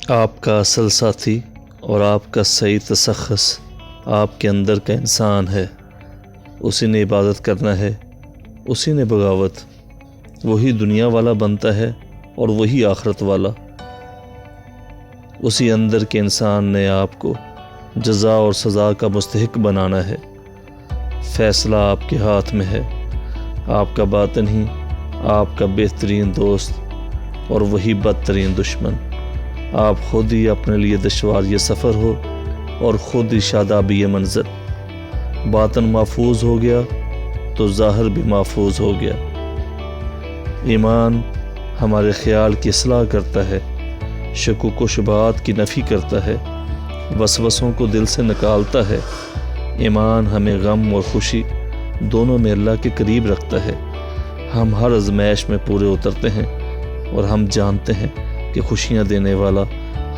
آپ کا اصل ساتھی اور آپ کا صحیح تشخص آپ کے اندر کا انسان ہے۔ اسی نے عبادت کرنا ہے، اسی نے بغاوت۔ وہی دنیا والا بنتا ہے اور وہی آخرت والا۔ اسی اندر کے انسان نے آپ کو جزا اور سزا کا مستحق بنانا ہے۔ فیصلہ آپ کے ہاتھ میں ہے۔ آپ کا باطن ہی آپ کا بہترین دوست اور وہی بدترین دشمن۔ آپ خود ہی اپنے لیے دشوار یہ سفر ہو اور خود ہی شادابی یہ منظر۔ باطن محفوظ ہو گیا تو ظاہر بھی محفوظ ہو گیا۔ ایمان ہمارے خیال کی اصلاح کرتا ہے، شکوک و شبہات کی نفی کرتا ہے، وسوسوں کو دل سے نکالتا ہے۔ ایمان ہمیں غم اور خوشی دونوں میں اللہ کے قریب رکھتا ہے۔ ہم ہر آزمائش میں پورے اترتے ہیں اور ہم جانتے ہیں کہ خوشیاں دینے والا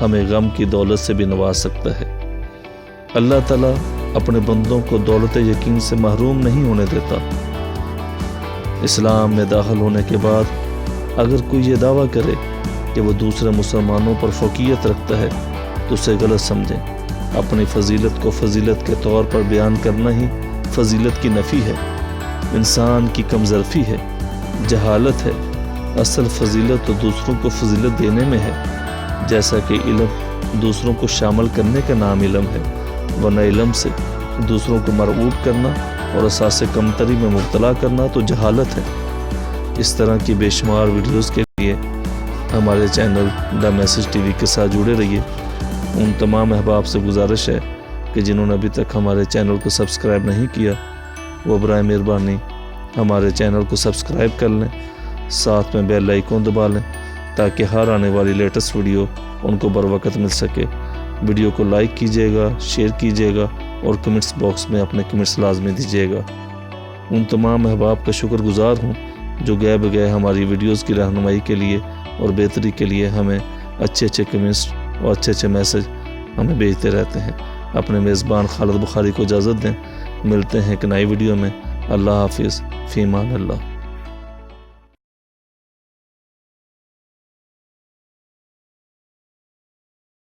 ہمیں غم کی دولت سے بھی نواز سکتا ہے۔ اللہ تعالیٰ اپنے بندوں کو دولت یقین سے محروم نہیں ہونے دیتا۔ اسلام میں داخل ہونے کے بعد اگر کوئی یہ دعویٰ کرے کہ وہ دوسرے مسلمانوں پر فوقیت رکھتا ہے تو اسے غلط سمجھیں۔ اپنی فضیلت کو فضیلت کے طور پر بیان کرنا ہی فضیلت کی نفی ہے، انسان کی کم ظرفی ہے، جہالت ہے۔ اصل فضیلت تو دوسروں کو فضیلت دینے میں ہے، جیسا کہ علم دوسروں کو شامل کرنے کا نام علم ہے، ورنہ علم سے دوسروں کو مرعوب کرنا اور اساس کمتری میں مبتلا کرنا تو جہالت ہے۔ اس طرح کی بے شمار ویڈیوز کے لیے ہمارے channel the message T V کے ساتھ جڑے رہیے۔ ان تمام احباب سے گزارش ہے کہ جنہوں نے ابھی تک ہمارے چینل کو سبسکرائب نہیں کیا وہ برائے مہربانی ہمارے چینل کو سبسکرائب کر لیں، ساتھ میں بیل آئیکن دبا لیں تاکہ ہر آنے والی لیٹسٹ ویڈیو ان کو بروقت مل سکے۔ ویڈیو کو لائک کیجیے گا، شیئر کیجیے گا اور کمنٹس باکس میں اپنے کمنٹس لازمی دیجیے گا۔ ان تمام احباب کا شکر گزار ہوں جو گئے بگئے ہماری ویڈیوز کی رہنمائی کے لیے اور بہتری کے لیے ہمیں اچھے کمنٹس اور اچھے میسج ہمیں بھیجتے رہتے ہیں۔ اپنے میزبان خالد بخاری کو اجازت دیں، ملتے ہیں ایک نئی ویڈیو میں۔ اللہ حافظ، فی امان اللہ۔